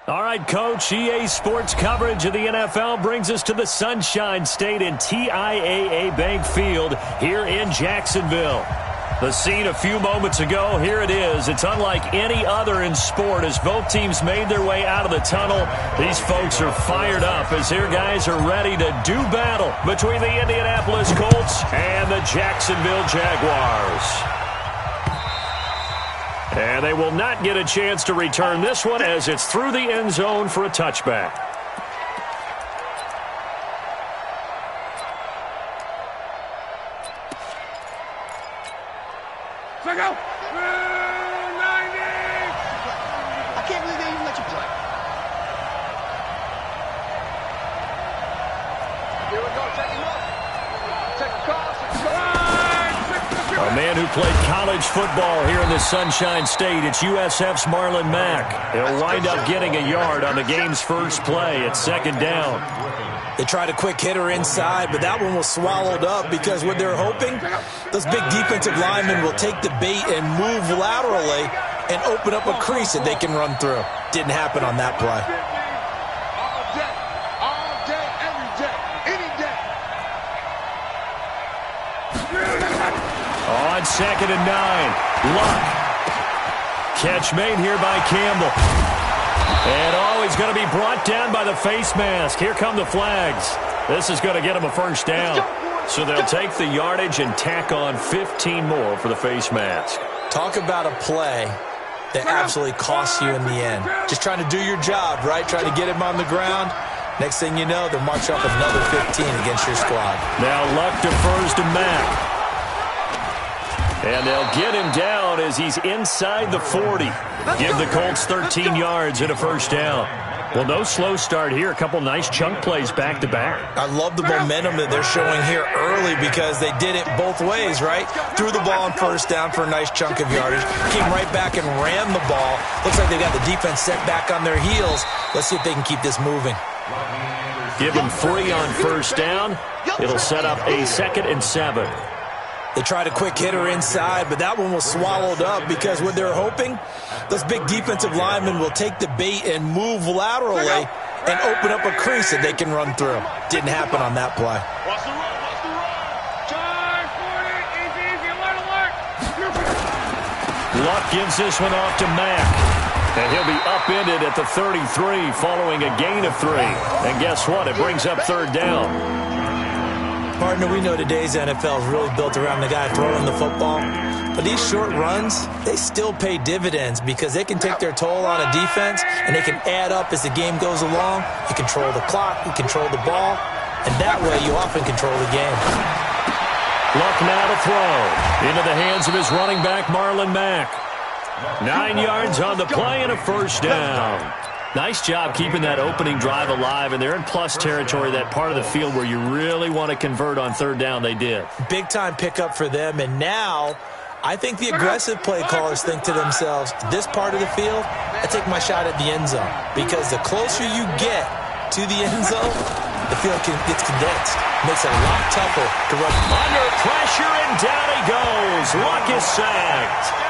All right, Coach, EA Sports coverage of the NFL brings us to the Sunshine State in TIAA Bank Field here in Jacksonville. The scene a few moments ago, here it is. It's unlike any other in sport as both teams made their way out of the tunnel. These folks are fired up as their guys are ready to do battle between the Indianapolis Colts and the Jacksonville Jaguars. And they will not get a chance to return this one as it's through the end zone for a touchback. Check out. 90. I can't believe they even let you play. Here we go. Check him up. Check the cross. A man who played college football here in the Sunshine State. It's USF's Marlon Mack. He'll wind up getting a yard on the game's first play at second down. They tried a quick hitter inside, but that one was swallowed up because what they're hoping, those big defensive linemen will take the bait and move laterally and open up a crease that they can run through. Didn't happen on that play. All day, every day, any day. On second and 9, Luck. Catch made here by Campbell. And he's going to be brought down by the face mask. Here come the flags. This is going to get him a first down. So they'll take the yardage and tack on 15 more for the face mask. Talk about a play that absolutely costs you in the end. Just trying to do your job, right? Trying to get him on the ground. Next thing you know, they'll march up another 15 against your squad. Now Luck defers to Mack. And they'll get him down as he's inside the 40. Give the Colts 13 yards and a first down. Well, no slow start here. A couple nice chunk plays back-to-back. I love the momentum that they're showing here early because they did it both ways, right? Threw the ball on first down for a nice chunk of yardage. Came right back and ran the ball. Looks like they got the defense set back on their heels. Let's see if they can keep this moving. Give him 3 on first down. It'll set up a 2nd and 7. They tried a quick hitter inside, but that one was swallowed up because what they're hoping, those big defensive linemen will take the bait and move laterally and open up a crease that they can run through. Didn't happen on that play. Watch the run, watch the run. Charge, 40, easy, alert, alert. Luck gives this one off to Mack. And he'll be upended at the 33 following a gain of 3. And guess what? It brings up third down. Partner, we know today's NFL is really built around the guy throwing the football. But these short runs, they still pay dividends because they can take their toll on a defense and they can add up as the game goes along. You control the clock, you control the ball, and that way you often control the game. Luck now to throw into the hands of his running back, Marlon Mack. 9 yards on the play and a first down. Nice job keeping that opening drive alive, and they're in plus territory, that part of the field where you really want to convert on third down. They did. Big-time pickup for them, and now I think the aggressive play callers think to themselves, this part of the field, I take my shot at the end zone, because the closer you get to the end zone, the field gets condensed. Makes it a lot tougher to run. Under pressure, and down he goes. Luck is sacked.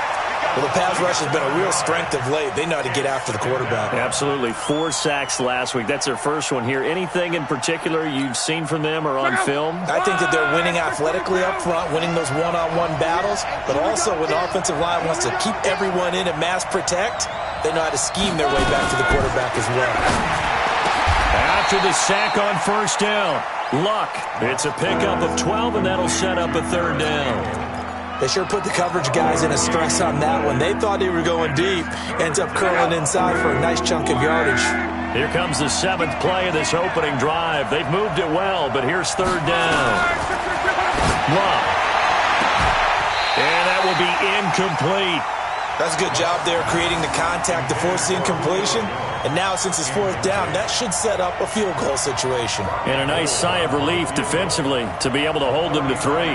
Well, the pass rush has been a real strength of late. They know how to get after the quarterback. Absolutely. 4 sacks last week. That's their first one here. Anything in particular you've seen from them or on film? I think that they're winning athletically up front, winning those one-on-one battles, but also when the offensive line wants to keep everyone in and mass protect, they know how to scheme their way back to the quarterback as well. After the sack on first down, Luck. It's a pickup of 12, and that'll set up a third down. They sure put the coverage guys in a stress on that one. They thought they were going deep. Ends up curling inside for a nice chunk of yardage. Here comes the 7th play of this opening drive. They've moved it well, but here's third down. Luck. And that will be incomplete. That's a good job there creating the contact to force the incompletion. And now since it's 4th down, that should set up a field goal situation. And a nice sigh of relief defensively to be able to hold them to 3.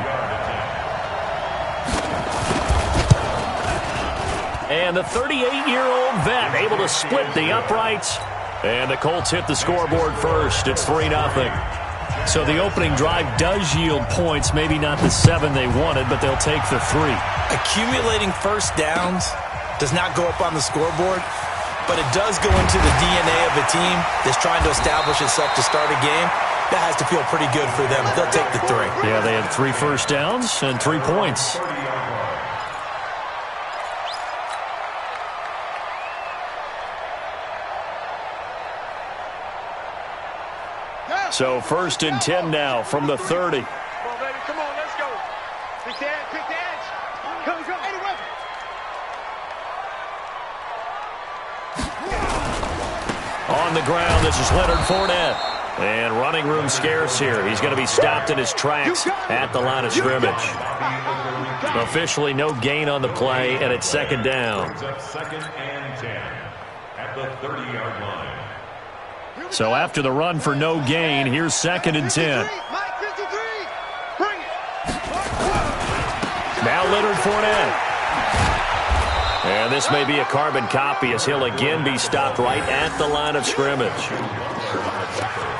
And the 38-year-old vet able to split the uprights. And the Colts hit the scoreboard first. It's 3-0. So the opening drive does yield points. Maybe not the 7 they wanted, but they'll take the 3. Accumulating first downs does not go up on the scoreboard, but it does go into the DNA of a team that's trying to establish itself to start a game. That has to feel pretty good for them. They'll take the 3. Yeah, they had 3 first downs and 3 points. So 1st and 10 now from the 30. Come on, baby. Come on, let's go. Pick the edge. Pick the edge. Come, come. Any weapon. On the ground, this is Leonard Fournette. And running room scarce here. He's going to be stopped in his tracks at the line of scrimmage. Officially no gain on the play, and it's 2nd down. 2nd and 10 at the 30-yard line. So after the run for no gain, here's 2nd and 10. Now Leonard Fournette. And this may be a carbon copy as he'll again be stopped right at the line of scrimmage.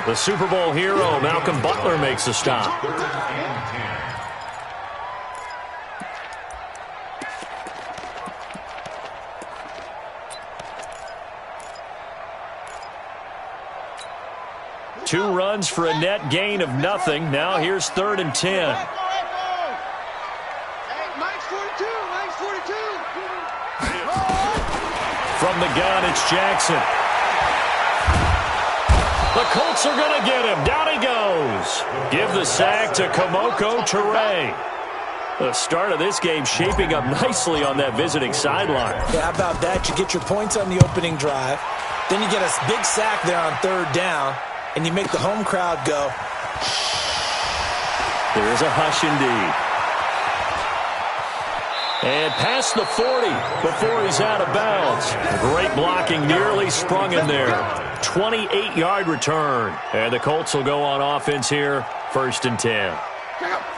The Super Bowl hero, Malcolm Butler, makes a stop. 3rd and 10. 2 runs for a net gain of nothing. Now here's 3rd and 10. From the gun, it's Jackson. The Colts are going to get him. Down he goes. Give the sack to Kamoko Toure. The start of this game shaping up nicely on that visiting sideline. Yeah, how about that? You get your points on the opening drive. Then you get a big sack there on 3rd down. And you make the home crowd go. There's a hush indeed. And past the 40 before he's out of bounds. Great blocking, nearly sprung him there. 28-yard return. And the Colts will go on offense here, 1st and 10.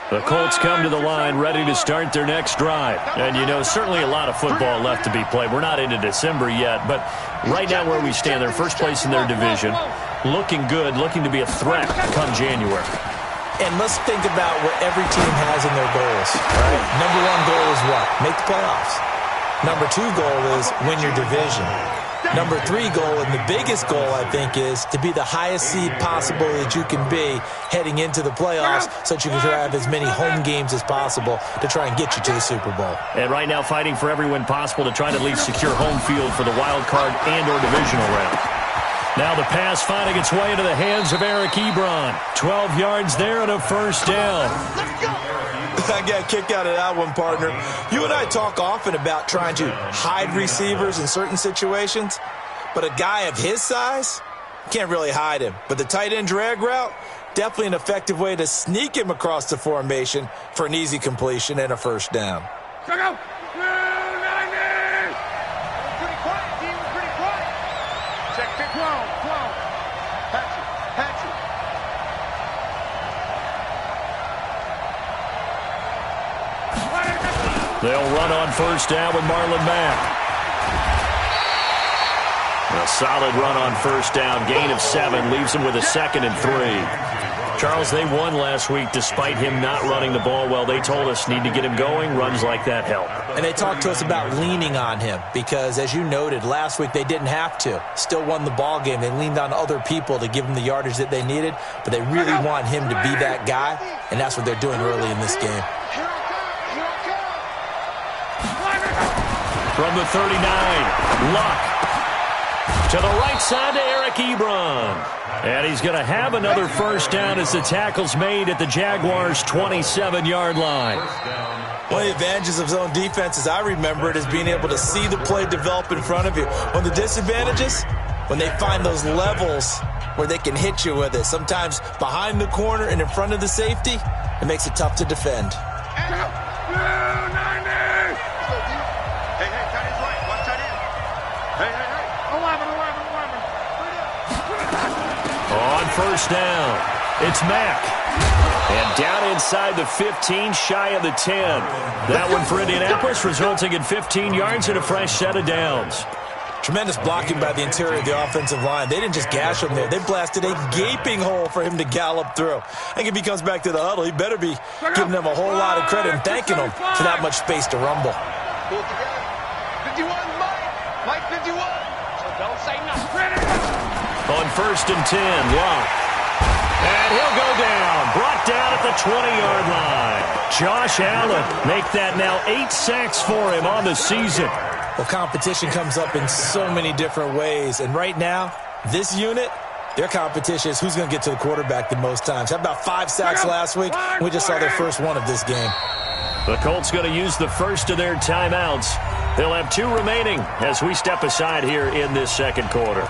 The Colts come to the line ready to start their next drive. And, you know, certainly a lot of football left to be played. We're not into December yet, but right now where we stand, they're first place in their division. Looking good, looking to be a threat come January. And let's think about what every team has in their goals. Right? Number 1 goal is what? Make the playoffs. Number 2 goal is win your division. Number 3 goal, and the biggest goal, I think, is to be the highest seed possible that you can be heading into the playoffs so that you can have as many home games as possible to try and get you to the Super Bowl. And right now fighting for every win possible to try to at least secure home field for the wild card and or divisional round. Now the pass finding its way into the hands of Eric Ebron. 12 yards there and a 1st down. I got a kick out of that one, partner. You and I talk often about trying to hide receivers in certain situations, but a guy of his size can't really hide him. But the tight end drag route, definitely an effective way to sneak him across the formation for an easy completion and a 1st down. Go! Pretty quiet, team. Pretty quiet. Check 12. Patch it. They'll run on 1st down with Marlon Mack. A solid run on 1st down. Gain of 7 leaves them with a 2nd and 3. Charles, they won last week despite him not running the ball well. They told us need to get him going. Runs like that help. And they talked to us about leaning on him because, as you noted, last week they didn't have to. Still won the ball game. They leaned on other people to give them the yardage that they needed, but they really want him to be that guy, and that's what they're doing early in this game. From the 39, Luck. To the right side to Eric Ebron. And he's going to have another 1st down as the tackle's made at the Jaguars' 27-yard line. One of the advantages of zone defense, as I remember it, is being able to see the play develop in front of you. One of the disadvantages, when they find those levels where they can hit you with it, sometimes behind the corner and in front of the safety, it makes it tough to defend. On 1st down, it's Mack. And down inside the 15, shy of the 10. That one for Indianapolis, resulting in 15 yards and a fresh set of downs. Tremendous blocking by the interior of the offensive line. They didn't just gash him there. They blasted a gaping hole for him to gallop through. I think if he comes back to the huddle, he better be giving them a whole lot of credit and thanking them for that much space to rumble. 51, Mike 51. Don't say nothing. On 1st and 10, Locke. And he'll go down. Brought down at the 20-yard line. Josh Allen make that now 8 sacks for him on the season. Well, competition comes up in so many different ways. And right now, this unit, their competition is who's going to get to the quarterback the most times. How about 5 sacks last week? We just saw their first one of this game. The Colts going to use the first of their timeouts. They'll have 2 remaining as we step aside here in this second quarter.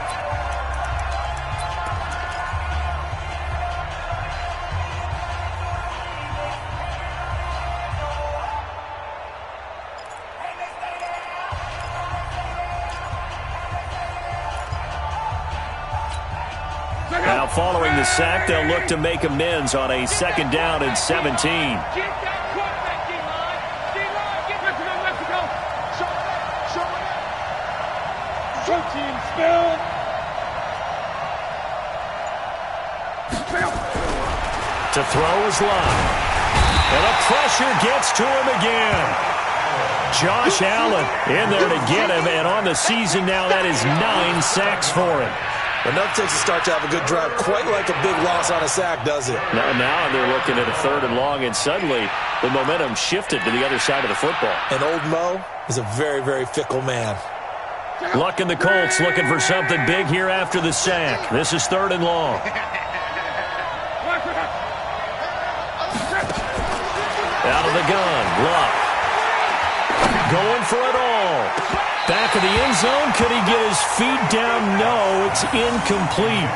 Now following the sack, they'll look to make amends on a 2nd down and 17. To throw his line. And the pressure gets to him again. Josh Allen in there to get him, and on the season now, that is 9 sacks for him. Enough takes to start to have a good drive, quite like a big loss on a sack, does it? Now they're looking at a 3rd and long, and suddenly the momentum shifted to the other side of the football. And old Mo is a very, very fickle man. Luck and the Colts looking for something big here after the sack. This is 3rd and long. Out of the gun, Luck. Going for it all. Back of the end zone. Could he get his feet down? No, it's incomplete.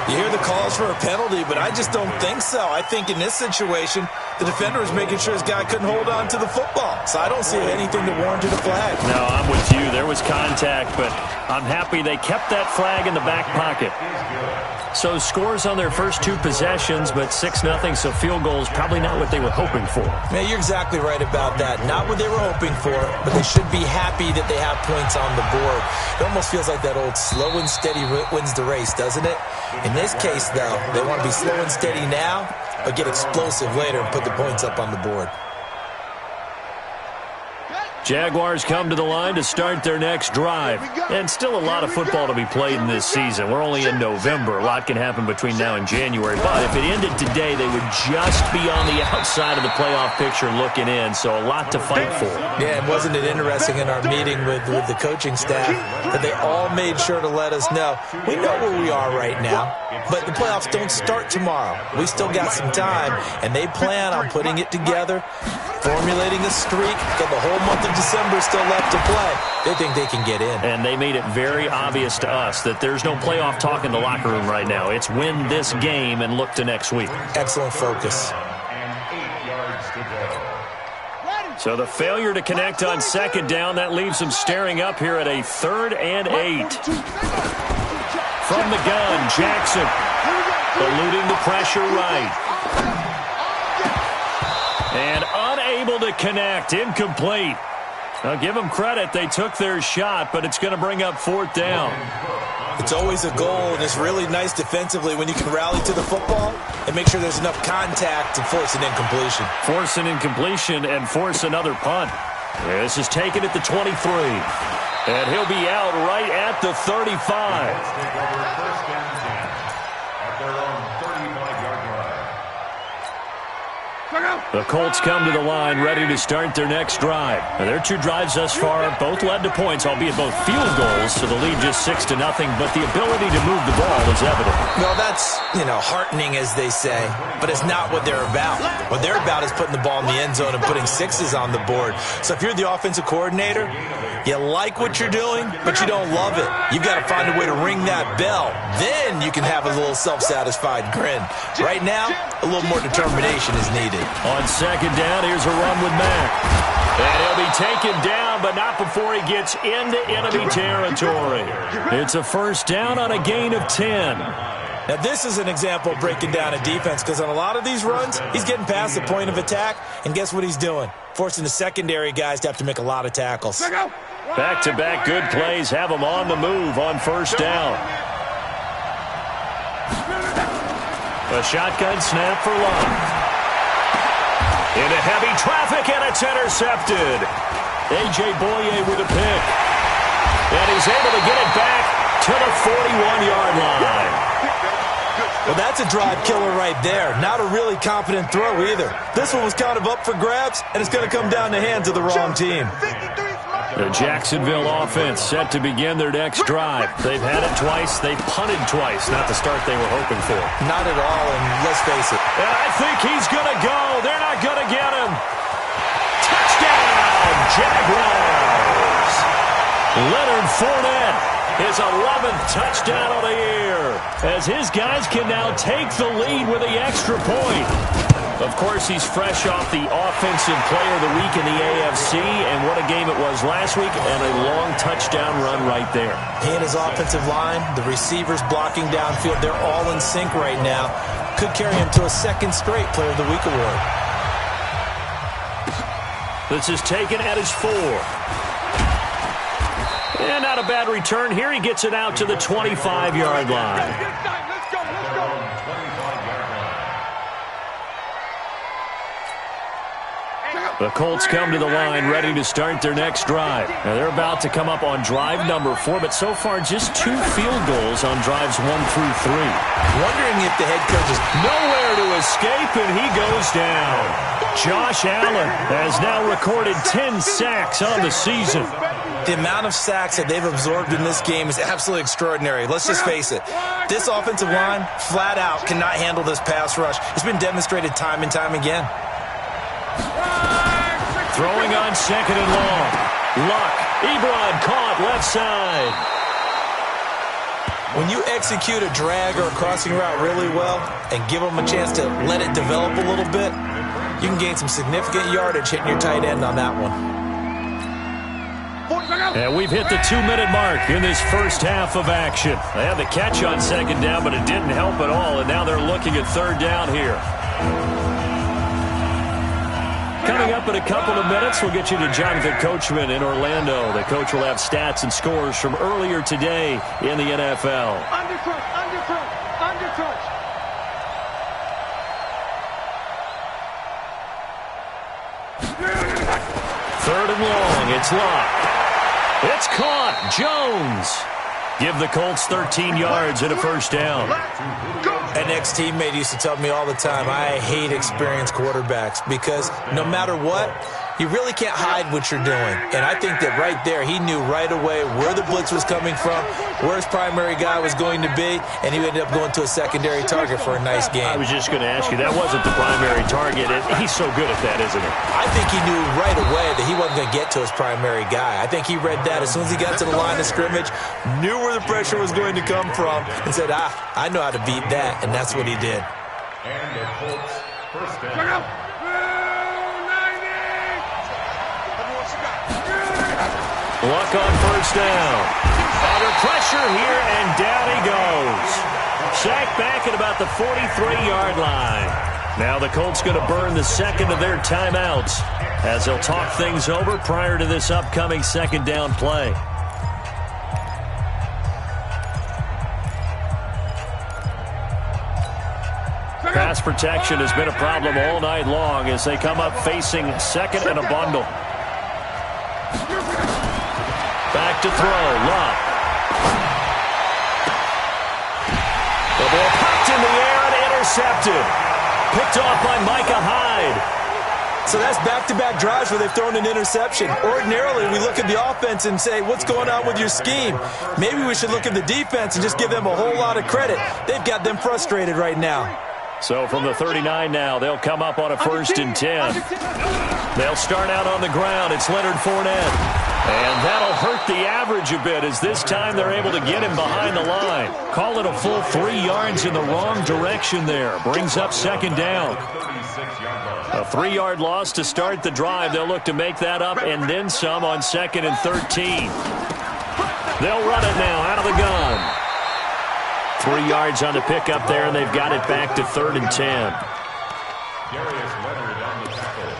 You hear the calls for a penalty, but I just don't think so. I think in this situation, the defender was making sure his guy couldn't hold on to the football. So I don't see anything to warrant a flag. No, I'm with you. There was contact, but I'm happy they kept that flag in the back pocket. So scores on their first 2 possessions, but 6-0, so field goal is probably not what they were hoping for. Man, you're exactly right about that. Not what they were hoping for, but they should be happy that they have points on the board. It almost feels like that old slow and steady wins the race, doesn't it? In this case, though, they want to be slow and steady now, but get explosive later and put the points up on the board. Jaguars come to the line to start their next drive. And still a lot of football to be played in this season. We're only in November. A lot can happen between now and January. But if it ended today, they would just be on the outside of the playoff picture looking in. So a lot to fight for. Yeah, and wasn't it interesting in our meeting with the coaching staff that they all made sure to let us know, we know where we are right now, but the playoffs don't start tomorrow. We still got some time, and they plan on putting it together, formulating a streak, got the whole month of December still left to play. They think they can get in. And they made it very obvious to us that there's no playoff talk in the locker room right now. It's win this game and look to next week. Excellent focus. So the failure to connect on 2nd down, that leaves them staring up here at a 3rd and 8. From the gun, Jackson eluding the pressure right. And unable to connect, incomplete. Now give them credit, they took their shot, but it's going to bring up 4th down. It's always a goal, and it's really nice defensively when you can rally to the football and make sure there's enough contact to force an incompletion. Force an incompletion and force another punt. This is taken at the 23. And he'll be out right at the 35. The Colts come to the line ready to start their next drive. Now, their 2 drives thus far both led to points, albeit both field goals, so the lead just 6-0, but the ability to move the ball is evident. Well, that's, heartening, as they say, but it's not what they're about. What they're about is putting the ball in the end zone and putting 6s on the board. So if you're the offensive coordinator, you like what you're doing, but you don't love it. You've got to find a way to ring that bell. Then you can have a little self-satisfied grin. Right now, a little more determination is needed. On 2nd down, here's a run with Mack. And he'll be taken down, but not before he gets into enemy territory. It's a 1st down on a gain of 10. Now, this is an example of breaking down a defense, because on a lot of these runs, he's getting past the point of attack, and guess what he's doing? Forcing the secondary guys to have to make a lot of tackles. Back-to-back good plays have them on the move on 1st down. A shotgun snap for Love. Into heavy traffic, and it's intercepted. A.J. Boye with a pick. And he's able to get it back to the 41-yard line. Well, that's a drive killer right there. Not a really confident throw either. This one was kind of up for grabs, and it's going to come down the hands of the wrong team. The Jacksonville offense set to begin their next drive. They've had it twice. They've punted twice. Not the start they were hoping for. Not at all, and let's face it. And I think he's going to go. They're not going to get him. Touchdown, Jaguars. Leonard Fournette, his 11th touchdown of the year, as his guys can now take the lead with the extra point. Of course, he's fresh off the Offensive Player of the Week in the AFC, and what a game it was last week, and a long touchdown run right there. He and his offensive line, the receivers blocking downfield, they're all in sync right now. Could carry him to a second straight Player of the Week award. This is taken at his 4. And not a bad return here. He gets it out to the 25-yard line. The Colts come to the line ready to start their next drive. Now they're about to come up on drive number 4, but so far just 2 field goals on drives 1 through 3. Wondering if the head coach is nowhere to escape, and he goes down. Josh Allen has now recorded 10 sacks on the season. The amount of sacks that they've absorbed in this game is absolutely extraordinary. Let's just face it. This offensive line, flat out, cannot handle this pass rush. It's been demonstrated time and time again. Throwing on second and long. Luck. Ebron caught left side. When you execute a drag or a crossing route really well and give them a chance to let it develop a little bit, you can gain some significant yardage hitting your tight end on that one. And we've hit the 2-minute mark in this first half of action. They had the catch on second down, but it didn't help at all, and now they're looking at third down here. Coming up in a couple of minutes, we'll get you to Jonathan Coachman in Orlando. The coach will have stats and scores from earlier today in the NFL. Undercut. Third and long. It's locked. It's caught. Jones. Give the Colts 13 yards and a first down. An ex-teammate used to tell me all the time, I hate experienced quarterbacks because no matter what, you really can't hide what you're doing. And I think that right there, he knew right away where the blitz was coming from, where his primary guy was going to be, and he ended up going to a secondary target for a nice game. I was just going to ask you, that wasn't the primary target. He's so good at that, isn't he? I think he knew right away that he wasn't going to get to his primary guy. I think he read that as soon as he got to the line of scrimmage, knew where the pressure was going to come from, and said, I know how to beat that, and that's what he did. And the Colts first down. Luck on first down. Under pressure here, and down he goes. Sacked back at about the 43-yard line. Now the Colts going to burn the second of their timeouts as they'll talk things over prior to this upcoming second down play. Pass protection has been a problem all night long as they come up facing second and a bundle. Back to throw. Luck. The ball popped in the air and intercepted. Picked off by Micah Hyde. So that's back-to-back drives where they've thrown an interception. Ordinarily, we look at the offense and say, what's going on with your scheme? Maybe we should look at the defense and just give them a whole lot of credit. They've got them frustrated right now. So from the 39 now, they'll come up on a 1st and 10. They'll start out on the ground. It's Leonard Fournette. And that'll hurt the average a bit as this time they're able to get him behind the line. Call it a full 3 yards in the wrong direction there. Brings up second down. A 3-yard loss to start the drive. They'll look to make that up and then some on 2nd and 13. They'll run it now out of the gun. 3 yards on the pickup there, and they've got it back to 3rd and 10. Darius Leonard on the tackle.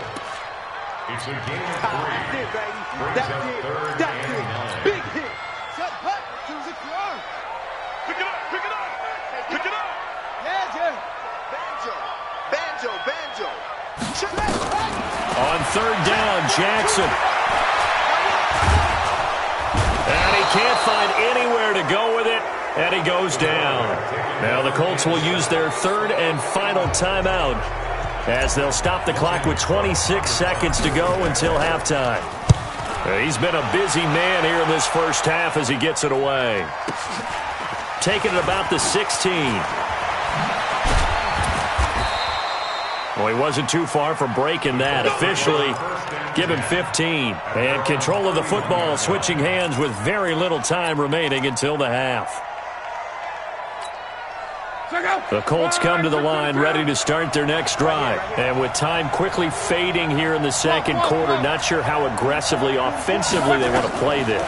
It's a gain of 3. Brings up 3rd and 9. Big hit. Set hut. Choose it throw. Pick it up. Yeah, Jay. Banjo. On 3rd down, Jackson. And he can't find anywhere to go with it. And he goes down. Now the Colts will use their third and final timeout as they'll stop the clock with 26 seconds to go until halftime. He's been a busy man here in this first half as he gets it away. Taking it about the 16. Well, he wasn't too far from breaking that. Officially, give him 15. And control of the football switching hands with very little time remaining until the half. The Colts come to the line ready to start their next drive. And with time quickly fading here in the second quarter, not sure how aggressively, offensively they want to play this.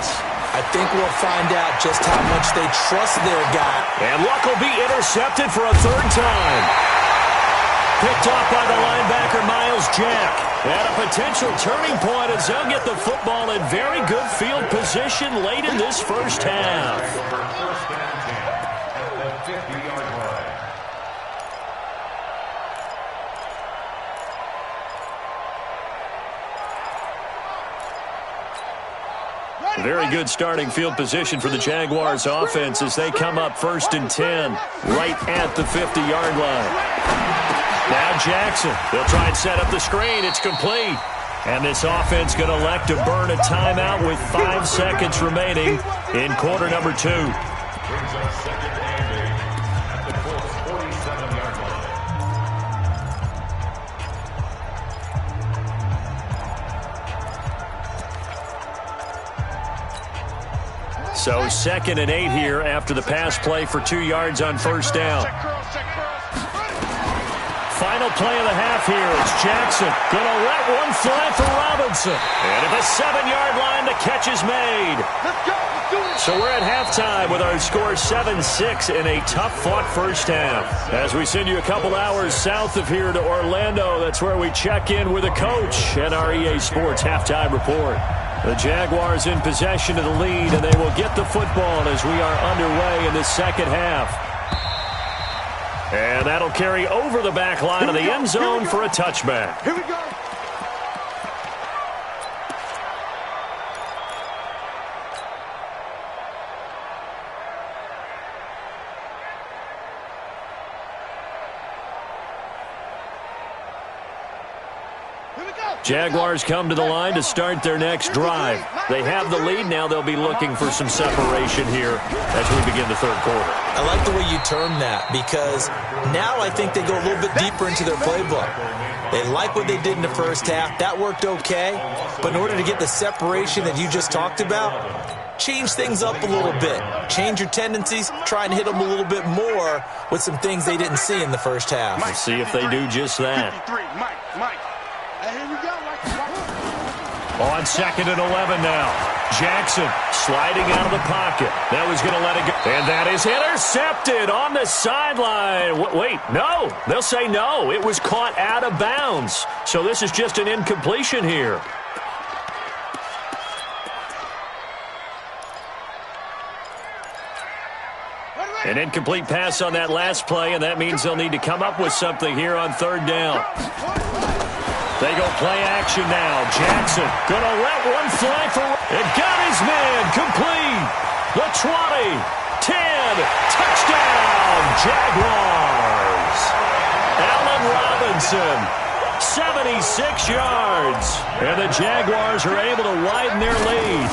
I think we'll find out just how much they trust their guy. And Luck will be intercepted for a third time. Picked off by the linebacker, Miles Jack. And a potential turning point as they'll get the football in very good field position late in this first half. Very good starting field position for the Jaguars offense as they come up 1st and 10 right at the 50-yard line. Now Jackson, they'll try and set up the screen. It's complete. And this offense going to elect to burn a timeout with 5 seconds remaining in quarter number 2. Brings up second and 8 at the Colts' 47-yard line. So 2nd and 8 here after the pass play for 2 yards on first down. Final play of the half here. It's Jackson going to let one fly for Robinson. And at the 7-yard line, the catch is made. So we're at halftime with our score 7-6 in a tough-fought first half. As we send you a couple hours south of here to Orlando, that's where we check in with the coach and our EA Sports halftime report. The Jaguars in possession of the lead, and they will get the football as we are underway in the second half. And that'll carry over the back line of the end zone for a touchback. Here we go. Jaguars come to the line to start their next drive. They have the lead. Now they'll be looking for some separation here as we begin the third quarter. I like the way you term that because now I think they go a little bit deeper into their playbook. They like what they did in the first half. That worked okay. But in order to get the separation that you just talked about, change things up a little bit. Change your tendencies. Try and hit them a little bit more with some things they didn't see in the first half. We'll see if they do just that. On 2nd and 11 now. Jackson sliding out of the pocket. That was going to let it go. And that is intercepted on the sideline. Wait, no. They'll say no. It was caught out of bounds. So this is just an incompletion here. An incomplete pass on that last play, and that means they'll need to come up with something here on third down. They go play action now. Jackson going to let one fly for it. Got his man complete. The 20, 10, touchdown, Jaguars. Allen Robinson, 76 yards. And the Jaguars are able to widen their lead.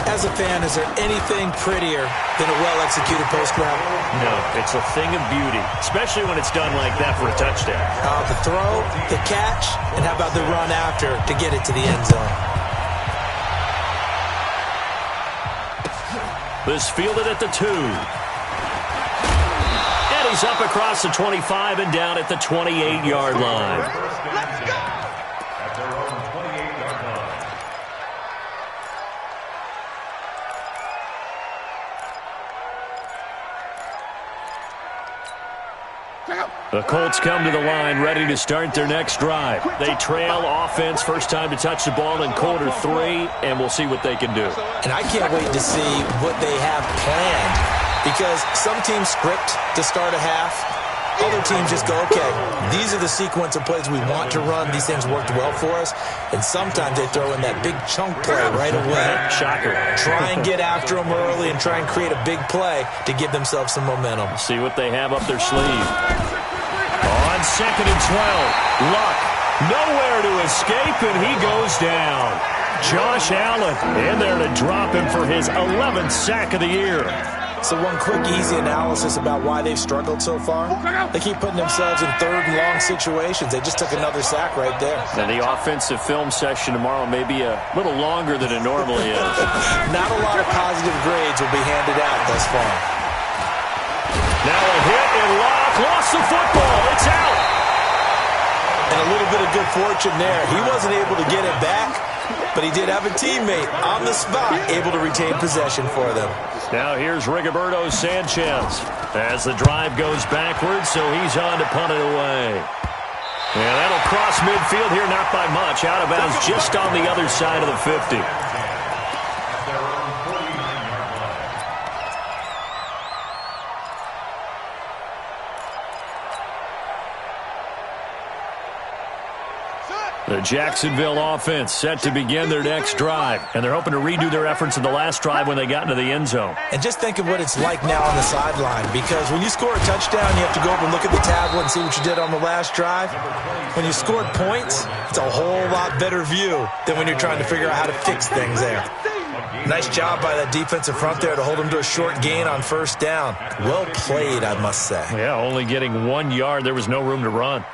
As a fan, is there anything prettier than a well-executed post route? No, it's a thing of beauty, especially when it's done like that for a touchdown. The throw, the catch, and how about the run after to get it to the end zone? This fielded at the 2. And he's up across the 25 and down at the 28-yard line. Let's go. At their own 28-yard line. The Colts come to the line ready to start their next drive. They trail offense, first time to touch the ball in quarter 3, and we'll see what they can do. And I can't wait to see what they have planned because some teams script to start a half. other teams just go, okay, these are the sequence of plays we want to run. These things worked well for us. And sometimes they throw in that big chunk play right away. Shocker. Try and get after them early and try and create a big play to give themselves some momentum. See what they have up their sleeve. On 2nd and 12, Luck nowhere to escape, and he goes down. Josh Allen in there to drop him for his 11th sack of the year. So one quick, easy analysis about why they've struggled so far. They keep putting themselves in 3rd and long situations. They just took another sack right there. Now the offensive film session tomorrow may be a little longer than it normally is. Not a lot of positive grades will be handed out thus far. Now a hit, and Locke lost the football. It's out. And a little bit of good fortune there. He wasn't able to get it back, but he did have a teammate on the spot able to retain possession for them. Now here's Rigoberto Sanchez as the drive goes backwards, so he's on to punt it away. And that'll cross midfield here, not by much. Out of bounds just on the other side of the 50. The Jacksonville offense set to begin their next drive, and they're hoping to redo their efforts in the last drive when they got into the end zone. And just think of what it's like now on the sideline, because when you score a touchdown, you have to go up and look at the tablet and see what you did on the last drive. When you scored points, it's a whole lot better view than when you're trying to figure out how to fix things there. Nice job by that defensive front there to hold them to a short gain on 1st down. Well played, I must say. Yeah, only getting 1 yard. There was no room to run.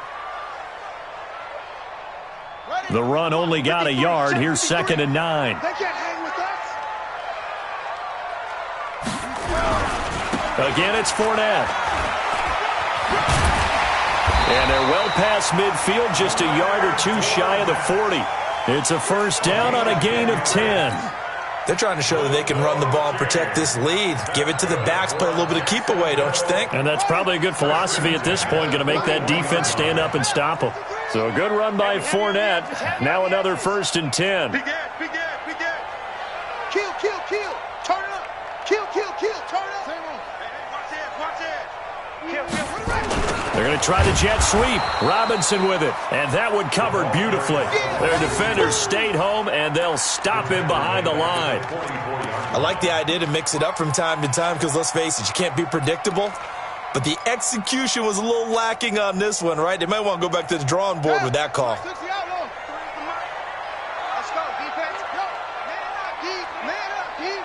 The run only got a yard. Here's 2nd and 9. They can't hang with us. Again, it's Fournette. And they're well past midfield, just a yard or 2 shy of the 40. It's a 1st down on a gain of 10. They're trying to show that they can run the ball and protect this lead. Give it to the backs, play a little bit of keep away, don't you think? And that's probably a good philosophy at this point, going to make that defense stand up and stop them. So a good run by Fournette. Now another 1st and 10. Big Ed, Big Ed, Big Ed. Kill, kill, kill. Turn it up. Kill, kill, kill. Turn it up. Watch it, watch it. Kill, kill. They're going to try the jet sweep. Robinson with it. And that one covered beautifully. Their defenders stayed home, and they'll stop him behind the line. I like the idea to mix it up from time to time because, let's face it, you can't be predictable. But the execution was a little lacking on this one, right? They might want to go back to the drawing board with that call. Let's go, defense. Go. Man up, D.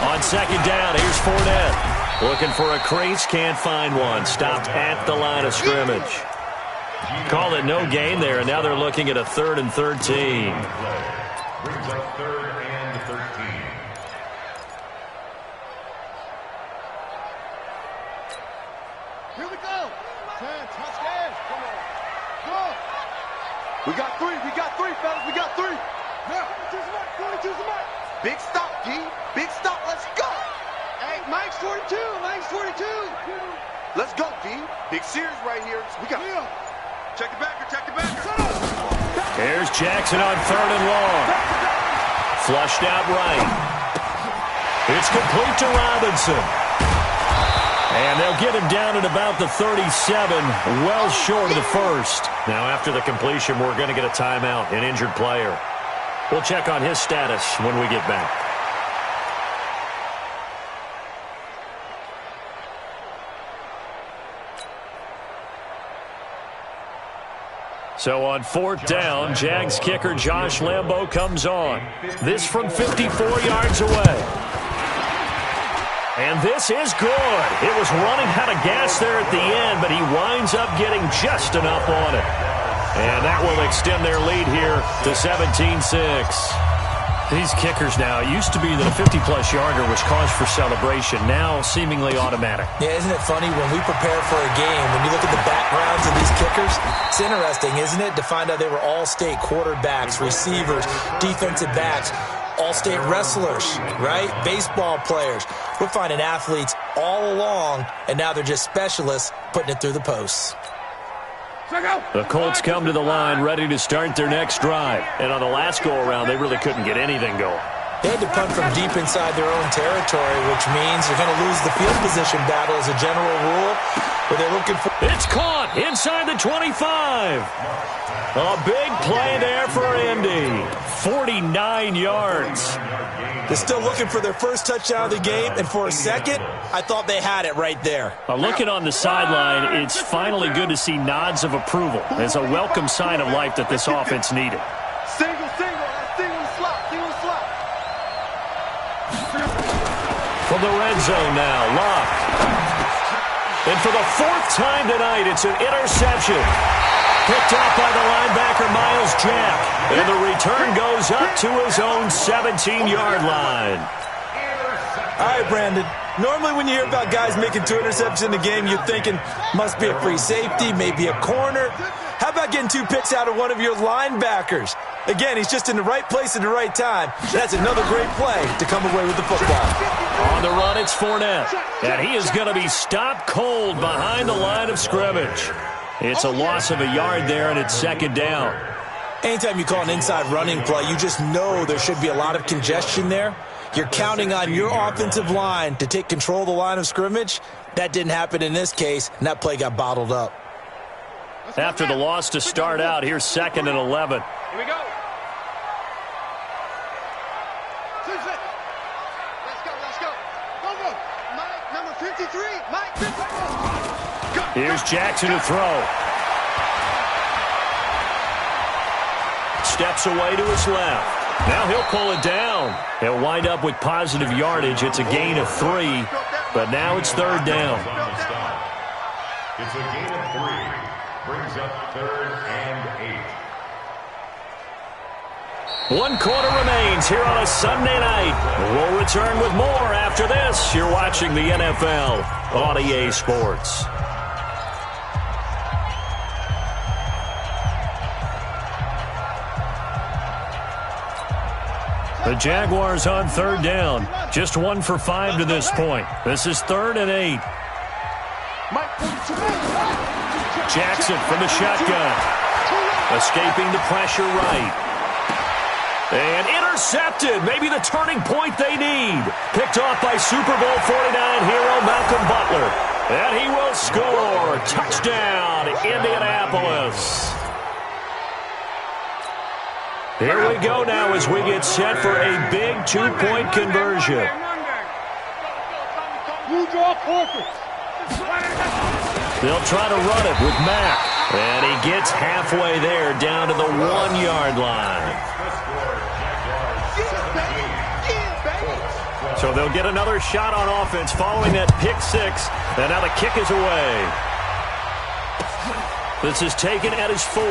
On 2nd down, here's Fournette. Looking for a crease, can't find one. Stopped at the line of scrimmage. Call it no gain there, and now they're looking at a 3rd and 13. Brings up 3rd and 13. Here we go. 10, touchdown. Come on. Go. We got 3, fellas. We got 3. Now, 42's the mark. Big stop, D. Big stop. Let's go. Hey, Mike's 42. Mike's 42. Let's go, D. Big series right here. We got check the backer, check the backer. Here's Jackson on 3rd and long. Flushed out right. It's complete to Robinson. And they'll get him down at about the 37, well short of the 1st. Now, after the completion, we're going to get a timeout, an injured player. We'll check on his status when we get back. So on 4th down, Jags kicker Josh Lambo comes on. This from 54 yards away. And this is good. It was running out of gas there at the end, but he winds up getting just enough on it. And that will extend their lead here to 17-6. These kickers now, it used to be that a 50-plus yarder was cause for celebration, now seemingly automatic. Yeah, isn't it funny when we prepare for a game, when you look at the backgrounds of these kickers, it's interesting, isn't it, to find out they were all-state quarterbacks, receivers, defensive backs, all-state wrestlers, right? Baseball players. We're finding athletes all along, and now they're just specialists putting it through the posts. The Colts come to the line ready to start their next drive. And on the last go-around, they really couldn't get anything going. They had to punt from deep inside their own territory, which means you're going to lose the field position battle as a general rule. But they're looking for... It's caught inside the 25. A big play there for Indy. 49 yards. They're still looking for their first touchdown of the game, and for a second, I thought they had it right there. Looking on the sideline, it's finally good to see nods of approval. It's a welcome sign of life that this offense needed. Single slot. From the red zone now, Locke. And for the fourth time tonight, it's an interception. Picked up by the linebacker, Miles Jack. And the return goes up to his own 17-yard line. All right, Brandon. Normally when you hear about guys making 2 interceptions in a game, you're thinking, must be a free safety, maybe a corner. How about getting 2 picks out of one of your linebackers? Again, he's just in the right place at the right time. That's another great play to come away with the football. On the run, it's Fournette. And he is going to be stopped cold behind the line of scrimmage. It's a loss of a yard there, and it's second down. Anytime you call an inside running play, you just know there should be a lot of congestion there. You're counting on your offensive line to take control of the line of scrimmage. That didn't happen in this case, and that play got bottled up. After the loss to start out, here's 2nd and 11. Here we go. Let's go. Go. Mike, number 53. Mike, 53. Here's Jackson to throw. Steps away to his left. Now he'll pull it down. He'll wind up with positive yardage. It's a gain of 3, but now it's third down. It's a gain of 3. Brings up 3rd and 8. 1 quarter remains here on a Sunday night. We'll return with more after this. You're watching the NFL on EA Sports. The Jaguars on third down. Just 1 for 5 to this point. This is 3rd and 8. Jackson from the shotgun. Escaping the pressure right. And intercepted. Maybe the turning point they need. Picked off by Super Bowl 49 hero Malcolm Butler. And he will score. Touchdown, Indianapolis. Here we go now as we get set for a big 2-point conversion. They'll try to run it with Mack. And he gets halfway there down to the 1-yard line. So they'll get another shot on offense following that pick 6. And now the kick is away. This is taken at his 4.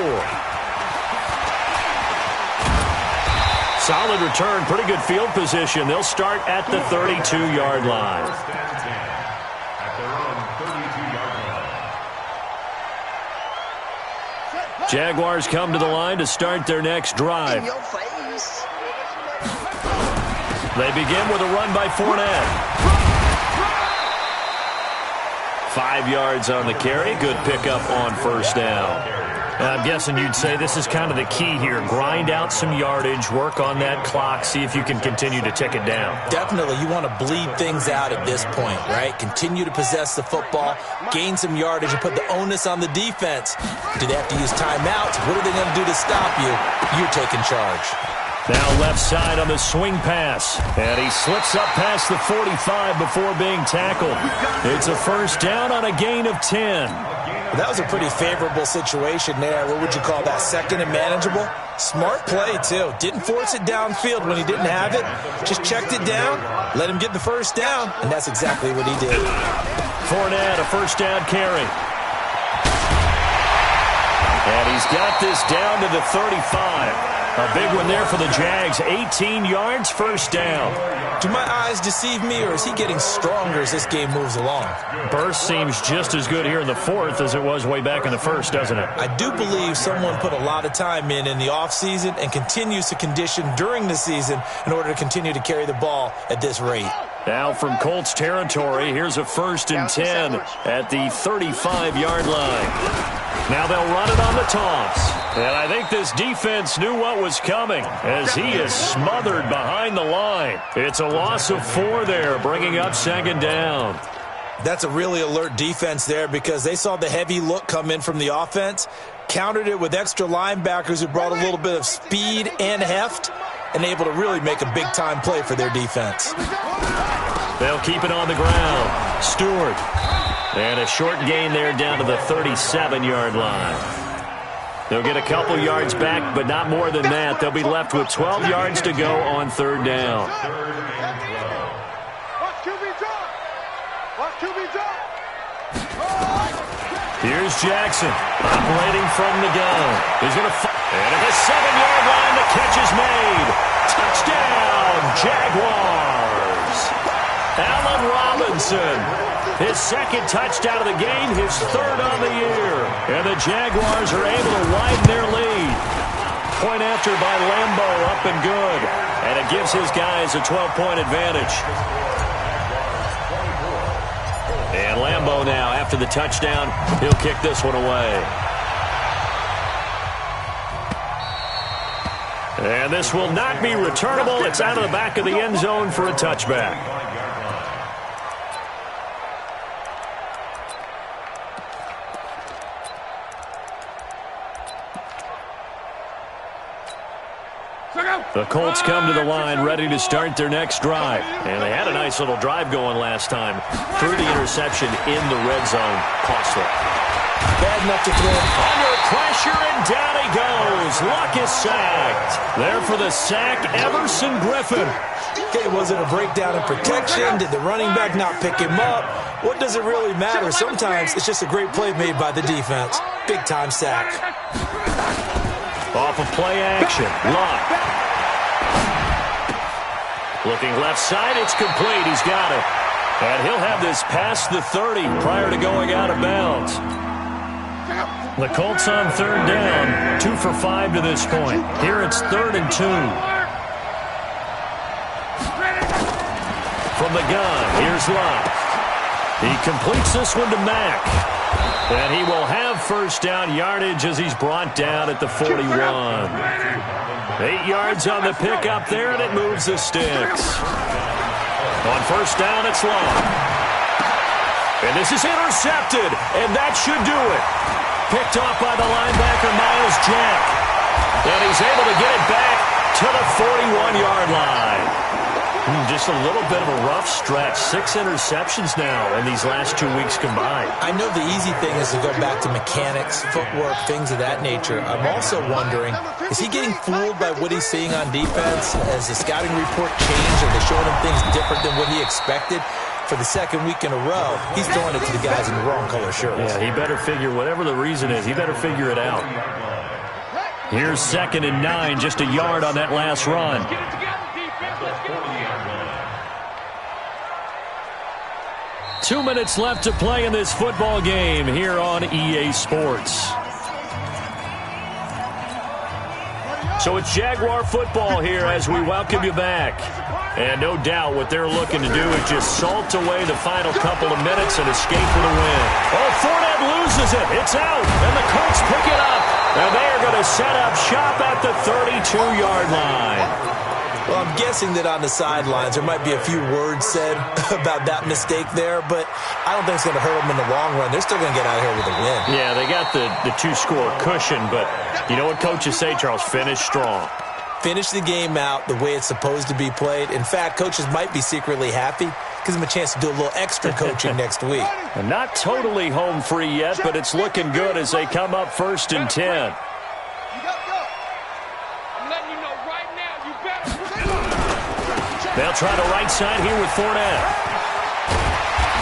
Solid return, pretty good field position. They'll start at the 32-yard line. Jaguars come to the line to start their next drive. They begin with a run by Fournette. 5 yards on the carry. Good pickup on first down. I'm guessing you'd say this is kind of the key here. Grind out some yardage, work on that clock, see if you can continue to tick it down. Definitely. You want to bleed things out at this point, right? Continue to possess the football, gain some yardage, and put the onus on the defense. Do they have to use timeouts? What are they going to do to stop you? You're taking charge. Now left side on the swing pass. And he slips up past the 45 before being tackled. It's a first down on a gain of 10. That was a pretty favorable situation there. What would you call that? 2nd and manageable? Smart play, too. Didn't force it downfield when he didn't have it. Just checked it down, let him get the first down, and that's exactly what he did. Fournette, a first down carry. And he's got this down to the 35. A big one there for the Jags. 18 yards, first down. Do my eyes deceive me, or is he getting stronger as this game moves along? Burst seems just as good here in the 4th as it was way back in the 1st, doesn't it? I do believe someone put a lot of time in the offseason and continues to condition during the season in order to continue to carry the ball at this rate. Now from Colts territory, here's a 1st and 10 at the 35-yard line. Now they'll run it on the toss. And I think this defense knew what was coming as he is smothered behind the line. It's a loss of 4 there, bringing up 2nd down. That's a really alert defense there because they saw the heavy look come in from the offense, countered it with extra linebackers who brought a little bit of speed and heft, and able to really make a big-time play for their defense. They'll keep it on the ground. Stewart. And a short gain there down to the 37-yard line. They'll get a couple yards back, but not more than that. They'll be left with 12 yards to go on 3rd down. Here's Jackson, operating from the gun. He's going to and at the 7-yard line, the catch is made. Touchdown, Jaguars. Allen Robinson, his 2nd touchdown of the game, his 3rd on the year. And the Jaguars are able to widen their lead. Point after by Lambo, up and good. And it gives his guys a 12-point advantage. And Lambo now, after the touchdown, he'll kick this one away. And this will not be returnable. It's out of the back of the end zone for a touchback. The Colts come to the line ready to start their next drive. And they had a nice little drive going last time. Through the interception in the red zone. Costly. Bad enough to throw. Under pressure, and down he goes. Luck is sacked. There for the sack, Everson Griffin. Okay, was it a breakdown in protection? Did the running back not pick him up? What does it really matter? Sometimes it's just a great play made by the defense. Big-time sack. Off of play action. Luck. Looking left side, it's complete. He's got it. And he'll have this past the 30 prior to going out of bounds. The Colts on 3rd down, 2 for 5 to this point. Here it's 3rd and 2. From the gun, here's Luck. He completes this one to Mack. And he will have 1st down yardage as he's brought down at the 41. 8 yards on the pickup there, and it moves the sticks. On 1st down, it's Long. And this is intercepted, and that should do it. Picked off by the linebacker, Miles Jack. And he's able to get it back to the 41-yard line. Just a little bit of a rough stretch. 6 interceptions now in these last 2 weeks combined. I know the easy thing is to go back to mechanics, footwork, things of that nature. I'm also wondering, is he getting fooled by what he's seeing on defense? Has the scouting report changed? Are they showing him things different than what he expected? For the 2nd week in a row, he's throwing it to the guys in the wrong color shirts. Yeah, he better figure, whatever the reason is, he better figure it out. Here's 2nd and 9, just a yard on that last run. 2 minutes left to play in this football game here on EA Sports. So it's Jaguar football here as we welcome you back. And no doubt what they're looking to do is just salt away the final couple of minutes and escape with a win. Oh, Fournette loses it. It's out. And the Colts pick it up. And they are going to set up shop at the 32-yard line. Well, I'm guessing that on the sidelines there might be a few words said about that mistake there, but I don't think it's going to hurt them in the long run. They're still going to get out of here with a win. Yeah, they got the 2-score cushion, but you know what coaches say, Charles? Finish strong. Finish the game out the way it's supposed to be played. In fact, coaches might be secretly happy. Gives them a chance to do a little extra coaching next week. And not totally home free yet, but it's looking good as they come up 1st and 10. They'll try the right side here with Fournette.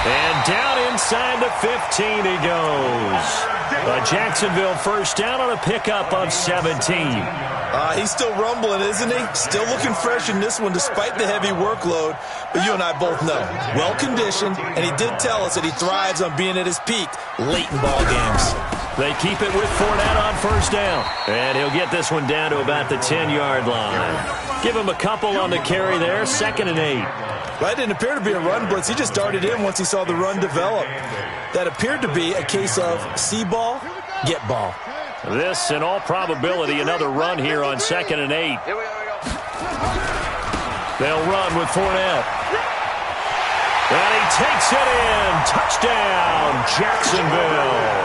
And down inside the 15 he goes. A Jacksonville 1st down on a pickup of 17. He's still rumbling, isn't he? Still looking fresh in this one despite the heavy workload. But you and I both know, well-conditioned, and he did tell us that he thrives on being at his peak late in ball games. They keep it with Fournette on 1st down. And he'll get this one down to about the 10-yard line. Give him a couple on the carry there, 2nd and 8. Well, it didn't appear to be a run blitz. He just darted in once he saw the run develop. That appeared to be a case of see ball, get ball. This, in all probability, another run here on 2nd and 8. Here we go. They'll run with Fournette. And he takes it in. Touchdown, Jacksonville.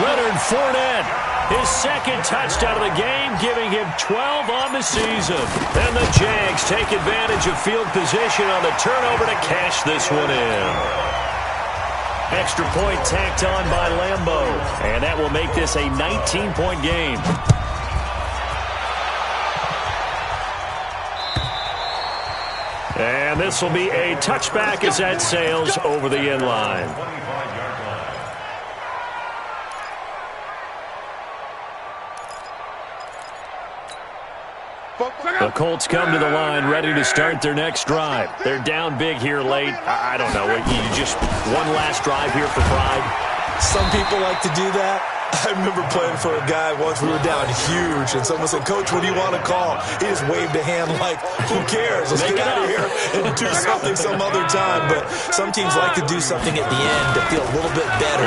Leonard Fournette, his second touchdown of the game, giving him 12 on the season. And the Jags take advantage of field position on the turnover to cash this one in. Extra point tacked on by Lambeau. And that will make this a 19-point game. And this will be a touchback as that sails over the end line. The Colts come to the line ready to start their next drive. They're down big here late. I don't know. You just one last drive here for pride. Some people like to do that. I remember playing for a guy once. We were down huge, and someone said, "Coach, what do you want to call?" He just waved a hand like, "Who cares? Let's get out of here and do something some other time." But some teams like to do something at the end to feel a little bit better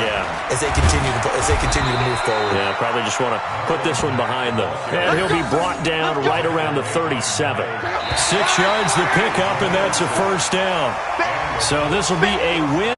as they continue to move forward. Yeah, probably just want to put this one behind them. And he'll be brought down right around the 37. 6 yards to pick up, and that's a first down. So this will be a win.